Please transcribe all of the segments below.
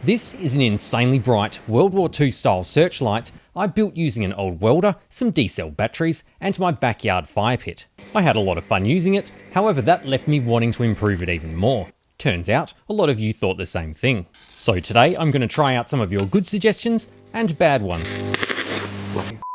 This is an insanely bright World War II style searchlight I built using an old welder, some D-cell batteries, and my backyard fire pit. I had a lot of fun using it, however that left me wanting to improve it even more. Turns out, a lot of you thought the same thing. So today I'm going to try out some of your good suggestions and bad ones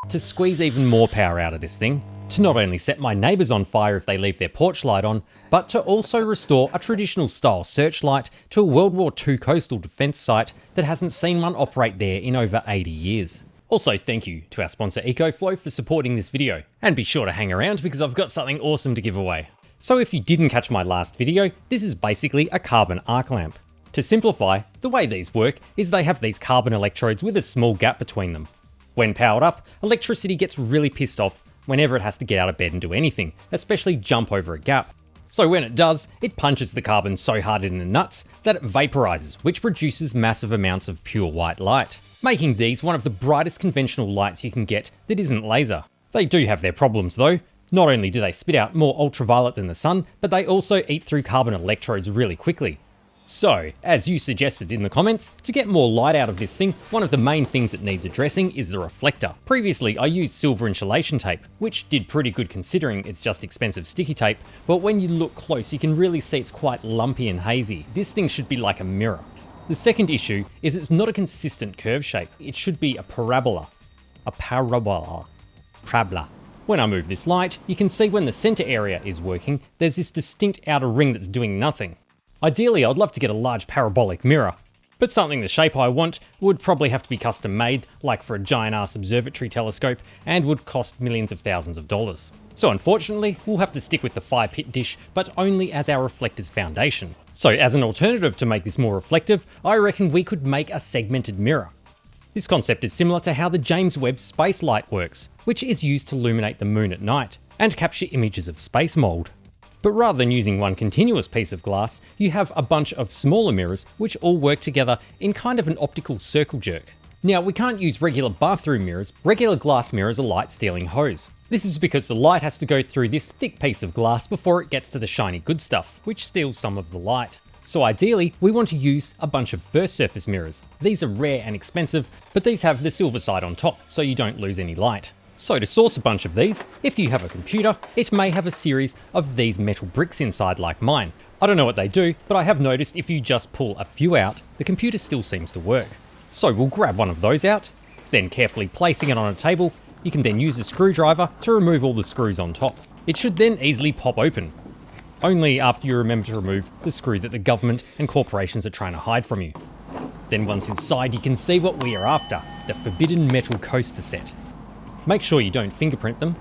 to squeeze even more power out of this thing, to not only set my neighbours on fire if they leave their porch light on, but to also restore a traditional style searchlight to a World War II coastal defence site that hasn't seen one operate there in over 80 years. Also, thank you to our sponsor Ecoflow for supporting this video, and be sure to hang around because I've got something awesome to give away. So if you didn't catch my last video, this is basically a carbon arc lamp. To simplify, the way these work is they have these carbon electrodes with a small gap between them. When powered up, electricity gets really pissed off whenever it has to get out of bed and do anything, especially jump over a gap. So when it does, it punches the carbon so hard in the nuts that it vaporizes, which produces massive amounts of pure white light, making these one of the brightest conventional lights you can get that isn't laser. They do have their problems though. Not only do they spit out more ultraviolet than the sun, but they also eat through carbon electrodes really quickly. So, as you suggested in the comments, to get more light out of this thing, one of the main things that needs addressing is the reflector. Previously, I used silver insulation tape, which did pretty good considering it's just expensive sticky tape, but when you look close, you can really see it's quite lumpy and hazy. This thing should be like a mirror. The second issue is it's not a consistent curve shape. It should be a parabola. Parabola. When I move this light, you can see when the center area is working, there's this distinct outer ring that's doing nothing. Ideally, I'd love to get a large parabolic mirror, but something the shape I want would probably have to be custom made, like for a giant ass observatory telescope, and would cost millions of thousands of dollars. So unfortunately, we'll have to stick with the fire pit dish, but only as our reflector's foundation. So as an alternative to make this more reflective, I reckon we could make a segmented mirror. This concept is similar to how the James Webb Space Light works, which is used to illuminate the moon at night and capture images of space mold. But rather than using one continuous piece of glass, you have a bunch of smaller mirrors which all work together in kind of an optical circle jerk. Now, we can't use regular bathroom mirrors. Regular glass mirrors are light stealing hose. This is because the light has to go through this thick piece of glass before it gets to the shiny good stuff, which steals some of the light. So ideally, we want to use a bunch of first surface mirrors. These are rare and expensive, but these have the silver side on top, so you don't lose any light. So to source a bunch of these, if you have a computer, it may have a series of these metal bricks inside like mine. I don't know what they do, but I have noticed if you just pull a few out, the computer still seems to work. So we'll grab one of those out, then carefully placing it on a table, you can then use a screwdriver to remove all the screws on top. It should then easily pop open, only after you remember to remove the screw that the government and corporations are trying to hide from you. Then once inside, you can see what we are after, the forbidden metal coaster set. Make sure you don't fingerprint them.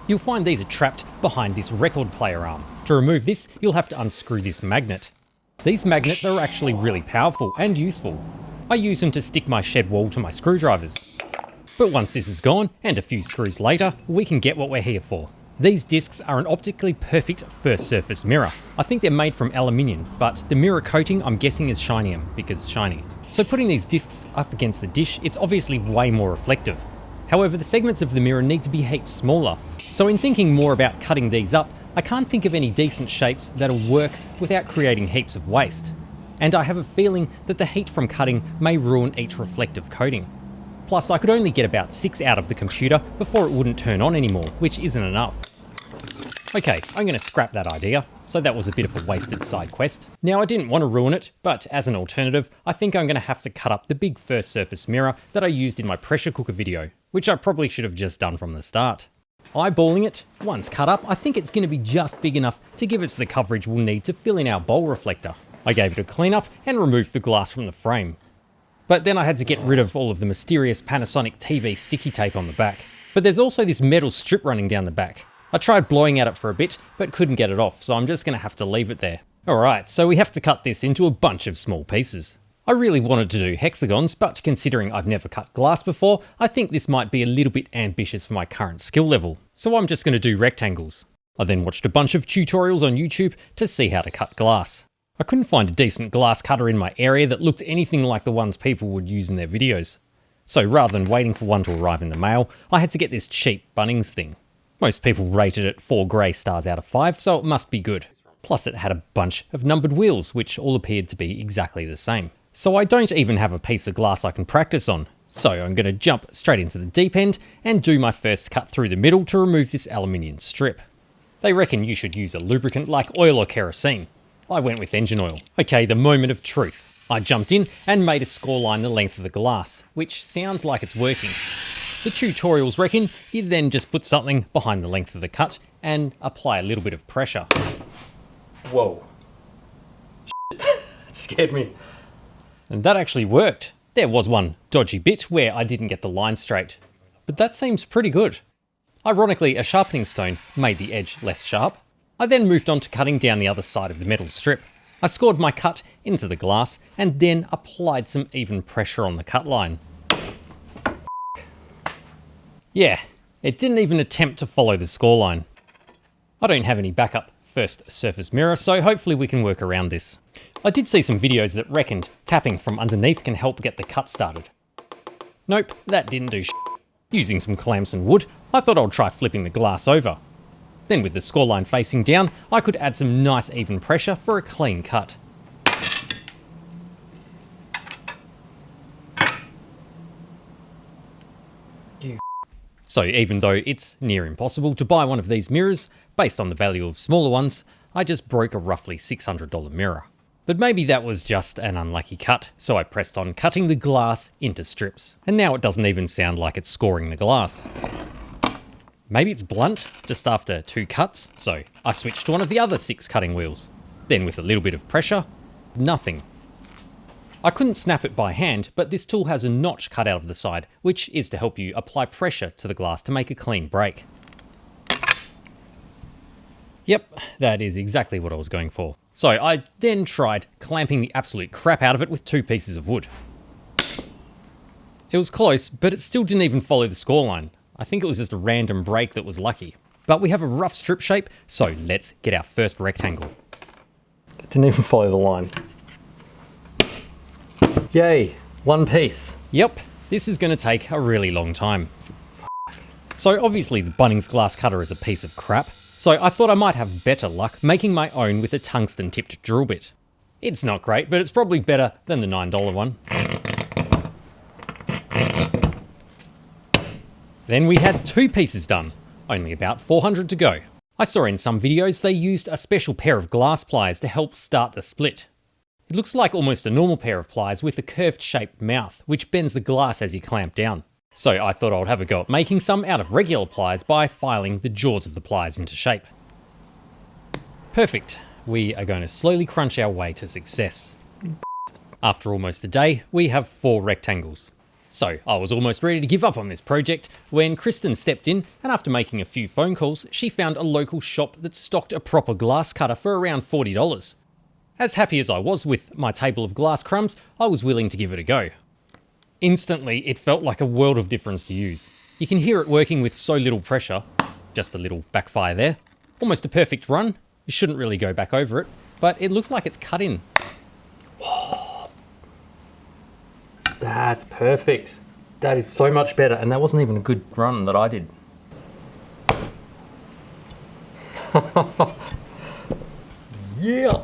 You'll find these are trapped behind this record player arm. To remove this, you'll have to unscrew this magnet. These magnets are actually really powerful and useful. I use them to stick my shed wall to my screwdrivers. But once this is gone, and a few screws later, we can get what we're here for. These discs are an optically perfect first surface mirror. I think they're made from aluminium, but the mirror coating I'm guessing is shinium, because shiny. So putting these discs up against the dish, it's obviously way more reflective. However, the segments of the mirror need to be heaps smaller. So in thinking more about cutting these up, I can't think of any decent shapes that'll work without creating heaps of waste. And I have a feeling that the heat from cutting may ruin each reflective coating. Plus, I could only get about 6 out of the computer before it wouldn't turn on anymore, which isn't enough. Okay, I'm going to scrap that idea, so that was a bit of a wasted side quest. Now, I didn't want to ruin it, but as an alternative, I think I'm going to have to cut up the big first surface mirror that I used in my pressure cooker video, which I probably should have just done from the start. Eyeballing it, once cut up, I think it's going to be just big enough to give us the coverage we'll need to fill in our bowl reflector. I gave it a clean up and removed the glass from the frame. But then I had to get rid of all of the mysterious Panasonic TV sticky tape on the back. But there's also this metal strip running down the back. I tried blowing at it for a bit, but couldn't get it off, so I'm just going to have to leave it there. Alright, so we have to cut this into a bunch of small pieces. I really wanted to do hexagons, but considering I've never cut glass before, I think this might be a little bit ambitious for my current skill level. So I'm just going to do rectangles. I then watched a bunch of tutorials on YouTube to see how to cut glass. I couldn't find a decent glass cutter in my area that looked anything like the ones people would use in their videos. So rather than waiting for one to arrive in the mail, I had to get this cheap Bunnings thing. Most people rated it 4 grey stars out of 5, so it must be good. Plus it had a bunch of numbered wheels, which all appeared to be exactly the same. So I don't even have a piece of glass I can practice on. So I'm going to jump straight into the deep end and do my first cut through the middle to remove this aluminium strip. They reckon you should use a lubricant like oil or kerosene. I went with engine oil. Okay, the moment of truth. I jumped in and made a score line the length of the glass, which sounds like it's working. The tutorials reckon you then just put something behind the length of the cut and apply a little bit of pressure. Whoa. That scared me. And that actually worked. There was one dodgy bit where I didn't get the line straight, but that seems pretty good. Ironically, a sharpening stone made the edge less sharp. I then moved on to cutting down the other side of the metal strip. I scored my cut into the glass and then applied some even pressure on the cut line. Yeah, it didn't even attempt to follow the score line. I don't have any backup first surface mirror, so hopefully we can work around this. I did see some videos that reckoned tapping from underneath can help get the cut started. Nope, that didn't do shit. Using some clamps and wood, I thought I'd try flipping the glass over. Then with the score line facing down, I could add some nice even pressure for a clean cut. So even though it's near impossible to buy one of these mirrors, based on the value of smaller ones, I just broke a roughly $600 mirror. But maybe that was just an unlucky cut, so I pressed on cutting the glass into strips. And now it doesn't even sound like it's scoring the glass. Maybe it's blunt just after 2 cuts, so I switched to one of the other 6 cutting wheels. Then with a little bit of pressure, nothing. I couldn't snap it by hand, but this tool has a notch cut out of the side, which is to help you apply pressure to the glass to make a clean break. Yep, that is exactly what I was going for. So I then tried clamping the absolute crap out of it with 2 pieces of wood. It was close, but it still didn't even follow the score line. I think it was just a random break that was lucky. But we have a rough strip shape, so let's get our first rectangle. It didn't even follow the line. Yay, 1 piece. Yep, this is going to take a really long time. So obviously the Bunnings glass cutter is a piece of crap, so I thought I might have better luck making my own with a tungsten tipped drill bit. It's not great, but it's probably better than the $9 one. Then we had 2 pieces done, only about 400 to go. I saw in some videos they used a special pair of glass pliers to help start the split. It looks like almost a normal pair of pliers with a curved shaped mouth, which bends the glass as you clamp down. So I thought I'd have a go at making some out of regular pliers by filing the jaws of the pliers into shape. Perfect. We are going to slowly crunch our way to success. After almost a day, we have 4 rectangles. So I was almost ready to give up on this project when Kristen stepped in, and after making a few phone calls, she found a local shop that stocked a proper glass cutter for around $40. As happy as I was with my table of glass crumbs, I was willing to give it a go. Instantly, it felt like a world of difference to use. You can hear it working with so little pressure. Just a little backfire there. Almost a perfect run. You shouldn't really go back over it, but it looks like it's cut in. That's perfect. That is so much better, and that wasn't even a good run that I did. Yeah!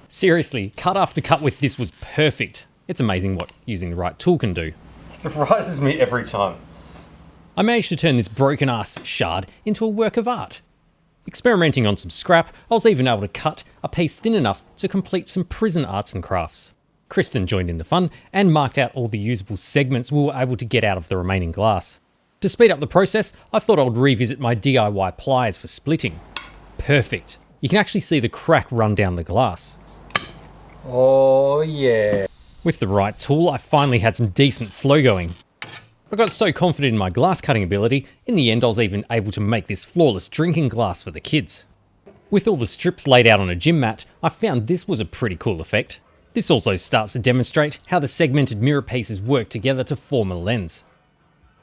Seriously, cut after cut with this was perfect. It's amazing what using the right tool can do. It surprises me every time. I managed to turn this broken ass shard into a work of art. Experimenting on some scrap, I was even able to cut a piece thin enough to complete some prison arts and crafts. Kristen joined in the fun and marked out all the usable segments we were able to get out of the remaining glass. To speed up the process, I thought I would revisit my DIY pliers for splitting. Perfect. You can actually see the crack run down the glass. Oh yeah. With the right tool, I finally had some decent flow going. I got so confident in my glass cutting ability, in the end I was even able to make this flawless drinking glass for the kids. With all the strips laid out on a gym mat, I found this was a pretty cool effect. This also starts to demonstrate how the segmented mirror pieces work together to form a lens.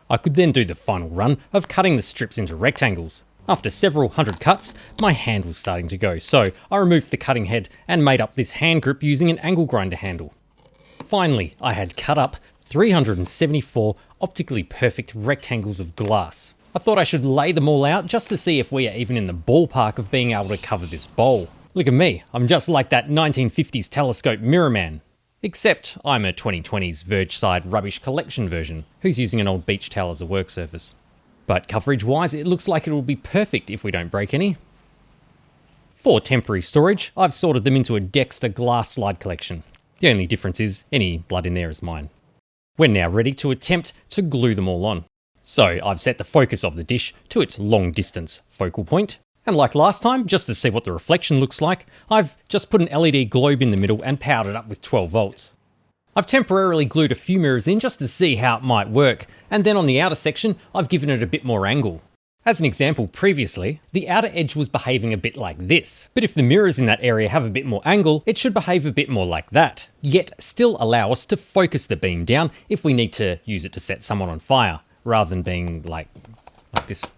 I could then do the final run of cutting the strips into rectangles. After several hundred cuts, my hand was starting to go, so I removed the cutting head and made up this hand grip using an angle grinder handle. Finally, I had cut up 374 optically perfect rectangles of glass. I thought I should lay them all out just to see if we are even in the ballpark of being able to cover this bowl. Look at me, I'm just like that 1950s telescope mirror man. Except I'm a 2020s Verge-side rubbish collection version, who's using an old beach towel as a work surface. But coverage-wise, it looks like it will be perfect if we don't break any. For temporary storage, I've sorted them into a Dexter glass slide collection. The only difference is any blood in there is mine. We're now ready to attempt to glue them all on. So I've set the focus of the dish to its long distance focal point. And like last time, just to see what the reflection looks like, I've just put an LED globe in the middle and powered it up with 12 volts. I've temporarily glued a few mirrors in just to see how it might work, and then on the outer section, I've given it a bit more angle. As an example, previously, the outer edge was behaving a bit like this, but if the mirrors in that area have a bit more angle, it should behave a bit more like that, yet still allow us to focus the beam down if we need to use it to set someone on fire, rather than being like this,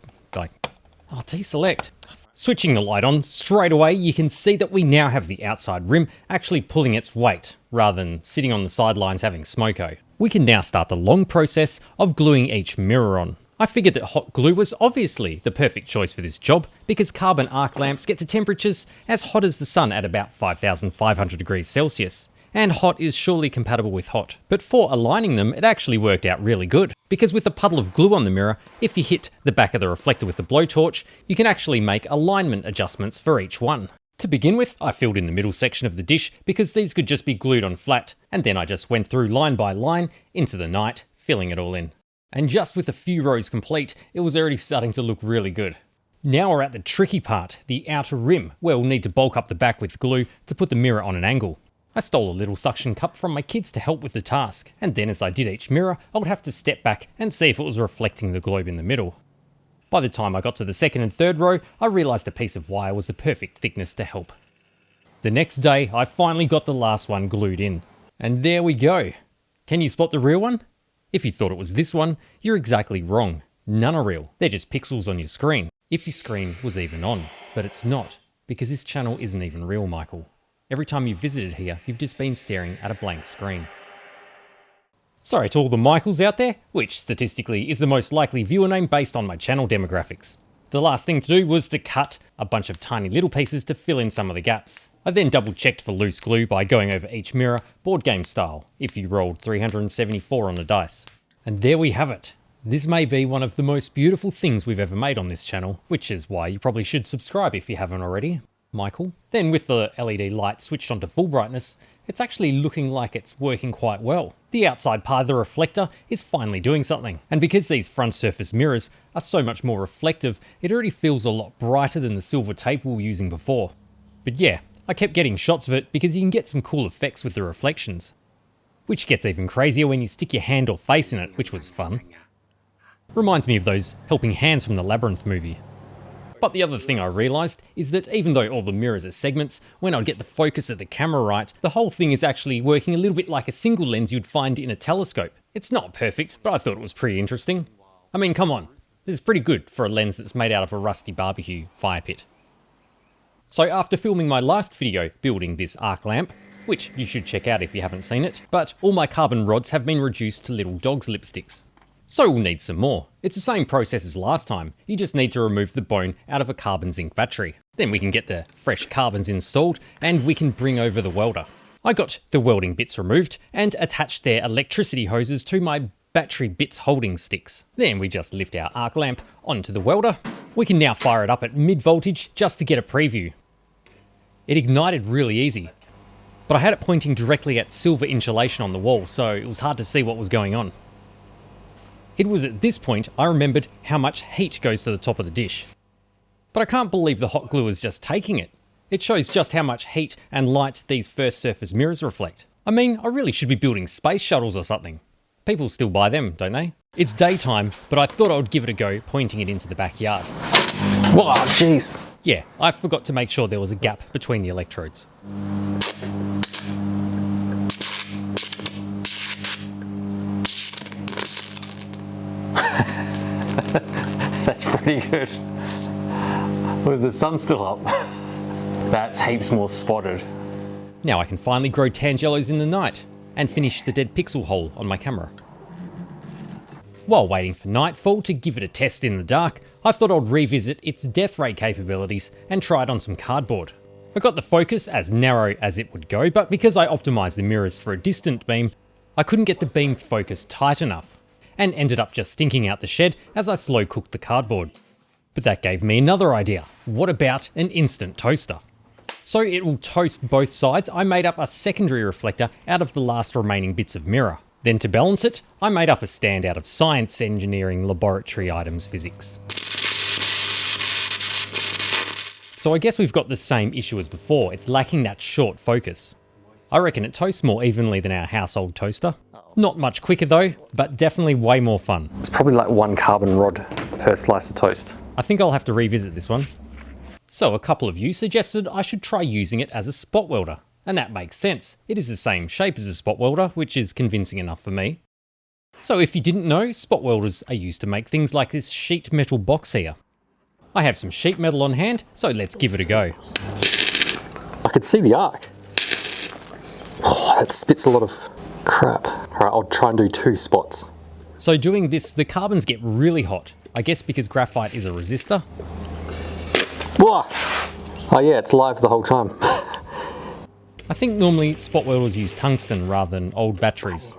deselect. Switching the light on, straight away you can see that we now have the outside rim actually pulling its weight, rather than sitting on the sidelines having smoko. We can now start the long process of gluing each mirror on. I figured that hot glue was obviously the perfect choice for this job because carbon arc lamps get to temperatures as hot as the sun at about 5,500 degrees Celsius. And hot is surely compatible with hot. But for aligning them, it actually worked out really good. Because with a puddle of glue on the mirror, if you hit the back of the reflector with a blowtorch, you can actually make alignment adjustments for each one. To begin with, I filled in the middle section of the dish because these could just be glued on flat, and then I just went through line by line into the night, filling it all in. And just with a few rows complete, it was already starting to look really good. Now we're at the tricky part, the outer rim, where we'll need to bulk up the back with glue to put the mirror on an angle. I stole a little suction cup from my kids to help with the task, and then as I did each mirror, I would have to step back and see if it was reflecting the globe in the middle. By the time I got to the second and third row, I realised a piece of wire was the perfect thickness to help. The next day, I finally got the last one glued in. And there we go. Can you spot the real one? If you thought it was this one, you're exactly wrong. None are real. They're just pixels on your screen. If your screen was even on. But it's not, because this channel isn't even real, Michael. Every time you've visited here, you've just been staring at a blank screen. Sorry to all the Michaels out there, which statistically is the most likely viewer name based on my channel demographics. The last thing to do was to cut a bunch of tiny little pieces to fill in some of the gaps. I then double checked for loose glue by going over each mirror, board game style, if you rolled 374 on the dice. And there we have it. This may be one of the most beautiful things we've ever made on this channel, which is why you probably should subscribe if you haven't already. Michael. Then with the LED light switched onto full brightness, it's actually looking like it's working quite well. The outside part of the reflector is finally doing something. And because these front surface mirrors are so much more reflective, it already feels a lot brighter than the silver tape we were using before. But yeah, I kept getting shots of it because you can get some cool effects with the reflections. Which gets even crazier when you stick your hand or face in it, which was fun. Reminds me of those helping hands from the Labyrinth movie. But the other thing I realised is that even though all the mirrors are segments, when I'd get the focus of the camera right, the whole thing is actually working a little bit like a single lens you'd find in a telescope. It's not perfect, but I thought it was pretty interesting. I mean, come on, this is pretty good for a lens that's made out of a rusty barbecue fire pit. So after filming my last video building this arc lamp, which you should check out if you haven't seen it, but all my carbon rods have been reduced to little dog's lipsticks. So we'll need some more. It's the same process as last time, you just need to remove the bone out of a carbon zinc battery. Then we can get the fresh carbons installed and we can bring over the welder. I got the welding bits removed and attached their electricity hoses to my battery bits holding sticks. Then we just lift our arc lamp onto the welder. We can now fire it up at mid voltage just to get a preview. It ignited really easy, but I had it pointing directly at silver insulation on the wall, so it was hard to see what was going on. It was at this point I remembered how much heat goes to the top of the dish. But I can't believe the hot glue is just taking it. It shows just how much heat and light these first surface mirrors reflect. I mean, I really should be building space shuttles or something. People still buy them, don't they? It's daytime, but I thought I would give it a go pointing it into the backyard. Whoa, jeez. Yeah, I forgot to make sure there was a gap between the electrodes. That's pretty good. With the sun still up, that's heaps more spotted. Now I can finally grow tangelos in the night and finish the dead pixel hole on my camera. While waiting for nightfall to give it a test in the dark, I thought I'd revisit its death ray capabilities and try it on some cardboard. I got the focus as narrow as it would go, but because I optimized the mirrors for a distant beam, I couldn't get the beam focus tight enough, and ended up just stinking out the shed as I slow cooked the cardboard. But that gave me another idea. What about an instant toaster? So it will toast both sides, I made up a secondary reflector out of the last remaining bits of mirror. Then to balance it, I made up a stand out of science, engineering, laboratory items, physics. So I guess we've got the same issue as before, it's lacking that short focus. I reckon it toasts more evenly than our household toaster. Not much quicker though, but definitely way more fun. It's probably like 1 carbon rod per slice of toast. I think I'll have to revisit this one. So a couple of you suggested I should try using it as a spot welder. And that makes sense. It is the same shape as a spot welder, which is convincing enough for me. So if you didn't know, spot welders are used to make things like this sheet metal box here. I have some sheet metal on hand, so let's give it a go. I could see the arc. Oh, that spits a lot of crap. All right, I'll try and do 2 spots. So doing this, the carbons get really hot. I guess because graphite is a resistor. Whoa. Oh yeah, it's live the whole time. I think normally spot welders use tungsten rather than old batteries.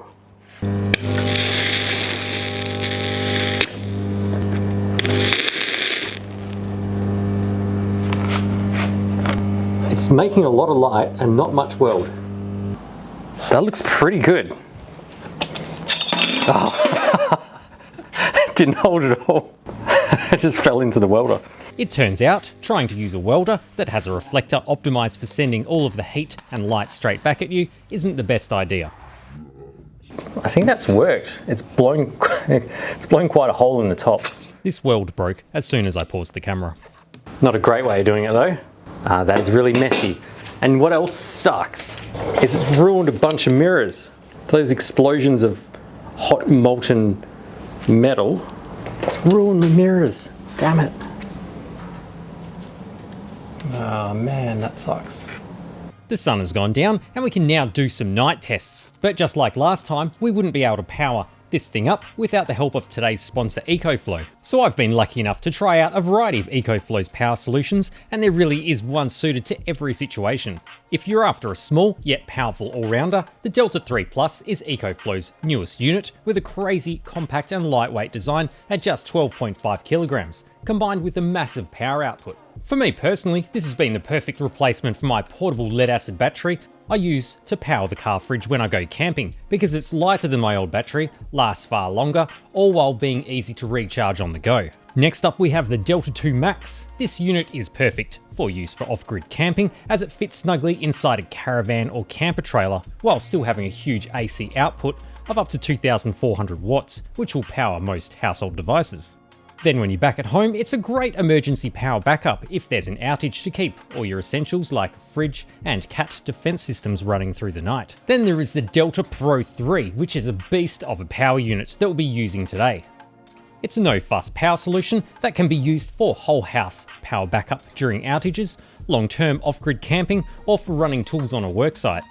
It's making a lot of light and not much weld. That looks pretty good. Oh. Didn't hold it at all. It just fell into the welder. It turns out, trying to use a welder that has a reflector optimized for sending all of the heat and light straight back at you isn't the best idea. I think that's worked. It's blown quite a hole in the top. This weld broke as soon as I paused the camera. Not a great way of doing it though. That is really messy. And what else sucks is it's ruined a bunch of mirrors. Those explosions of hot molten metal, it's ruined the mirrors. Damn it. Oh man, that sucks. The sun has gone down and we can now do some night tests. But just like last time, we wouldn't be able to power this thing up without the help of today's sponsor Ecoflow. So I've been lucky enough to try out a variety of Ecoflow's power solutions, and there really is one suited to every situation. If you're after a small yet powerful all-rounder, the Delta 3 Plus is Ecoflow's newest unit with a crazy compact and lightweight design at just 12.5 kilograms, combined with a massive power output. For me personally, this has been the perfect replacement for my portable lead-acid battery I use to power the car fridge when I go camping, because it's lighter than my old battery, lasts far longer, all while being easy to recharge on the go. Next up we have the Delta 2 Max. This unit is perfect for use for off-grid camping as it fits snugly inside a caravan or camper trailer while still having a huge AC output of up to 2,400 watts, which will power most household devices. Then when you're back at home, it's a great emergency power backup if there's an outage to keep all your essentials like fridge and cat defense systems running through the night. Then there is the Delta Pro 3, which is a beast of a power unit that we'll be using today. It's a no-fuss power solution that can be used for whole house power backup during outages, long-term off-grid camping, or for running tools on a worksite.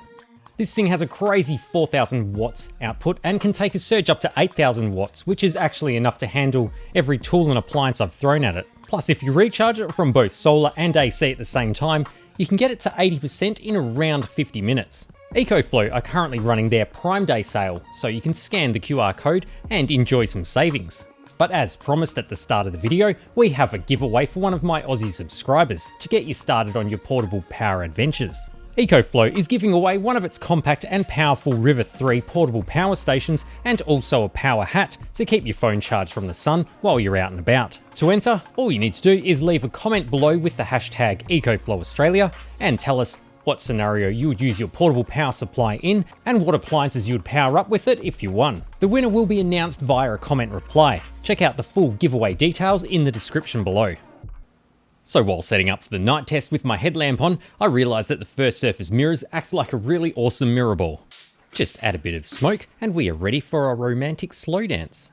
This thing has a crazy 4,000 watts output and can take a surge up to 8,000 watts, which is actually enough to handle every tool and appliance I've thrown at it. Plus, if you recharge it from both solar and AC at the same time, you can get it to 80% in around 50 minutes. Ecoflow are currently running their Prime Day sale, so you can scan the QR code and enjoy some savings. But as promised at the start of the video, we have a giveaway for one of my Aussie subscribers to get you started on your portable power adventures. Ecoflow is giving away one of its compact and powerful River 3 portable power stations and also a power hat to keep your phone charged from the sun while you're out and about. To enter, all you need to do is leave a comment below with the hashtag EcoflowAustralia and tell us what scenario you would use your portable power supply in and what appliances you would power up with it if you won. The winner will be announced via a comment reply. Check out the full giveaway details in the description below. So while setting up for the night test with my headlamp on, I realised that the first surface mirrors act like a really awesome mirror ball. Just add a bit of smoke and we are ready for a romantic slow dance.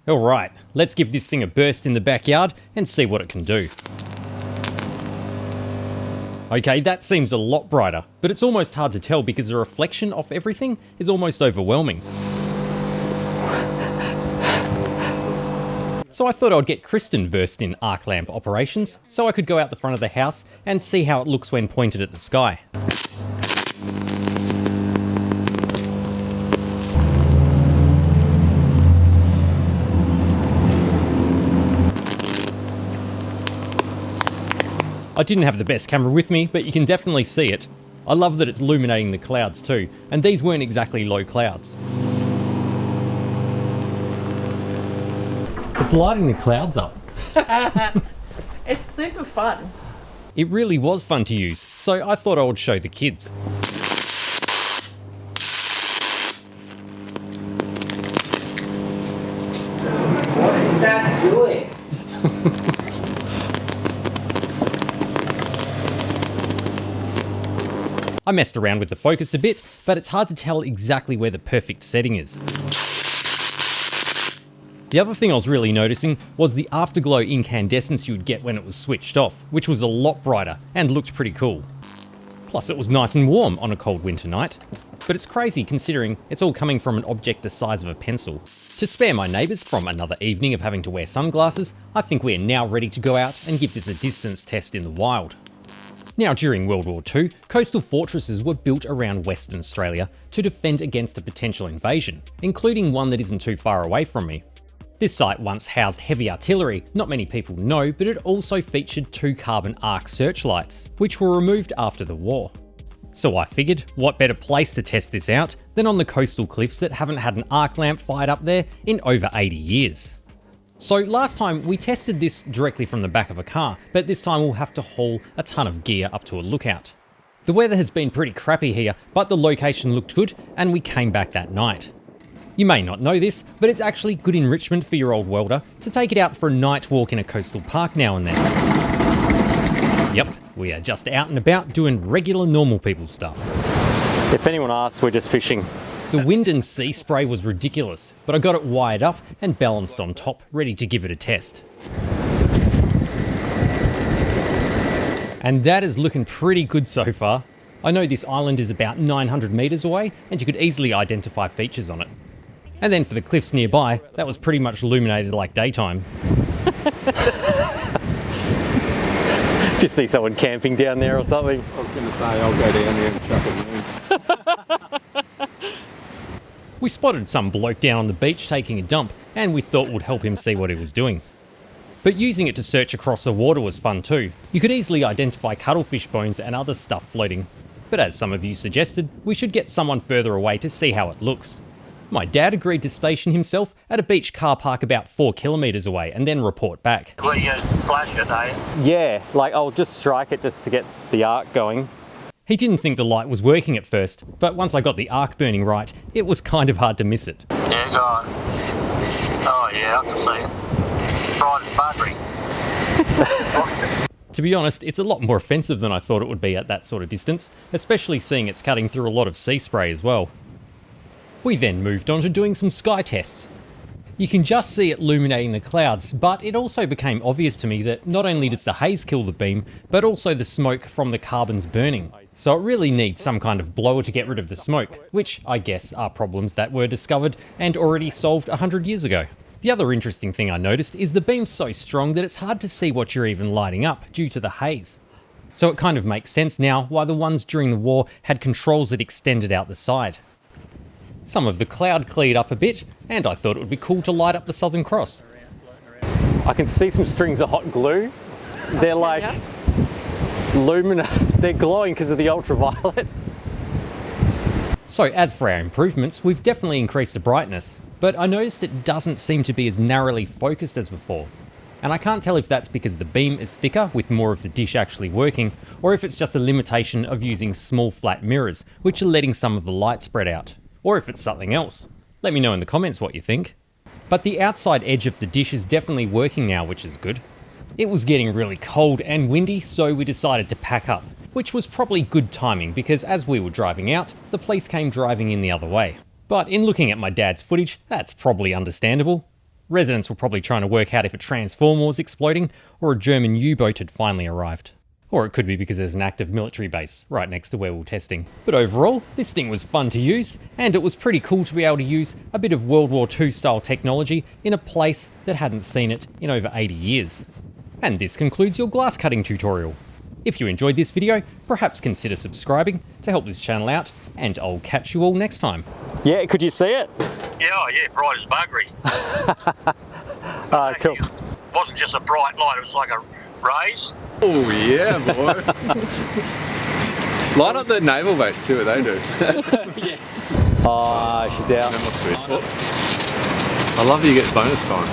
Alright, let's give this thing a burst in the backyard and see what it can do. Okay, that seems a lot brighter, but it's almost hard to tell because the reflection of everything is almost overwhelming. So I thought I'd get Kristen versed in arc lamp operations so I could go out the front of the house and see how it looks when pointed at the sky. I didn't have the best camera with me, but you can definitely see it. I love that it's illuminating the clouds too, and these weren't exactly low clouds. It's lighting the clouds up. It's super fun. It really was fun to use, so I thought I would show the kids. What is that doing? I messed around with the focus a bit, but it's hard to tell exactly where the perfect setting is. The other thing I was really noticing was the afterglow incandescence you would get when it was switched off, which was a lot brighter and looked pretty cool. Plus it was nice and warm on a cold winter night. But it's crazy considering it's all coming from an object the size of a pencil. To spare my neighbours from another evening of having to wear sunglasses, I think we are now ready to go out and give this a distance test in the wild. Now, during World War II, coastal fortresses were built around Western Australia to defend against a potential invasion, including one that isn't too far away from me. This site once housed heavy artillery, not many people know, but it also featured 2 carbon arc searchlights, which were removed after the war. So I figured, what better place to test this out than on the coastal cliffs that haven't had an arc lamp fired up there in over 80 years. So last time we tested this directly from the back of a car, but this time we'll have to haul a ton of gear up to a lookout. The weather has been pretty crappy here, but the location looked good and we came back that night. You may not know this, but it's actually good enrichment for your old welder to take it out for a night walk in a coastal park now and then. Yep, we are just out and about doing regular normal people stuff. If anyone asks, we're just fishing. The wind and sea spray was ridiculous, but I got it wired up and balanced on top, ready to give it a test. And that is looking pretty good so far. I know this island is about 900 metres away, and you could easily identify features on it. And then for the cliffs nearby, that was pretty much illuminated like daytime. Just see someone camping down there or something. I was going to say, I'll go down there and chuck it in. We spotted some bloke down on the beach taking a dump, and we thought would help him see what he was doing. But using it to search across the water was fun too. You could easily identify cuttlefish bones and other stuff floating. But as some of you suggested, we should get someone further away to see how it looks. My dad agreed to station himself at a beach car park about 4 kilometres away and then report back. Well, you flash it, eh? Yeah, like I'll just strike it just to get the arc going. He didn't think the light was working at first, but once I got the arc burning right, it was kind of hard to miss it. Yeah, go on. Oh, yeah, I can see it. Bright as battery. To be honest, it's a lot more offensive than I thought it would be at that sort of distance, especially seeing it's cutting through a lot of sea spray as well. We then moved on to doing some sky tests. You can just see it illuminating the clouds, but it also became obvious to me that not only does the haze kill the beam, but also the smoke from the carbon's burning. So it really needs some kind of blower to get rid of the smoke, which I guess are problems that were discovered and already solved 100 years ago. The other interesting thing I noticed is the beam's so strong that it's hard to see what you're even lighting up due to the haze. So it kind of makes sense now why the ones during the war had controls that extended out the side. Some of the cloud cleared up a bit, and I thought it would be cool to light up the Southern Cross. I can see some strings of hot glue. They're like they're glowing because of the ultraviolet. So as for our improvements, we've definitely increased the brightness, but I noticed it doesn't seem to be as narrowly focused as before. And I can't tell if that's because the beam is thicker with more of the dish actually working, or if it's just a limitation of using small flat mirrors, which are letting some of the light spread out. Or if it's something else. Let me know in the comments what you think. But the outside edge of the dish is definitely working now, which is good. It was getting really cold and windy, so we decided to pack up, which was probably good timing because as we were driving out, the police came driving in the other way. But in looking at my dad's footage, that's probably understandable. Residents were probably trying to work out if a transformer was exploding or a German U-boat had finally arrived. Or it could be because there's an active military base right next to where we're testing. But overall, this thing was fun to use, and it was pretty cool to be able to use a bit of World War II style technology in a place that hadn't seen it in over 80 years. And this concludes your glass cutting tutorial. If you enjoyed this video, perhaps consider subscribing to help this channel out, and I'll catch you all next time. Yeah, could you see it? Yeah, oh yeah, bright as buggery. Cool. It wasn't just a bright light, it was like a raise. Oh yeah, boy. Light up the naval base, see what they do. Oh, she's out. That must be. I love that you get bonus time.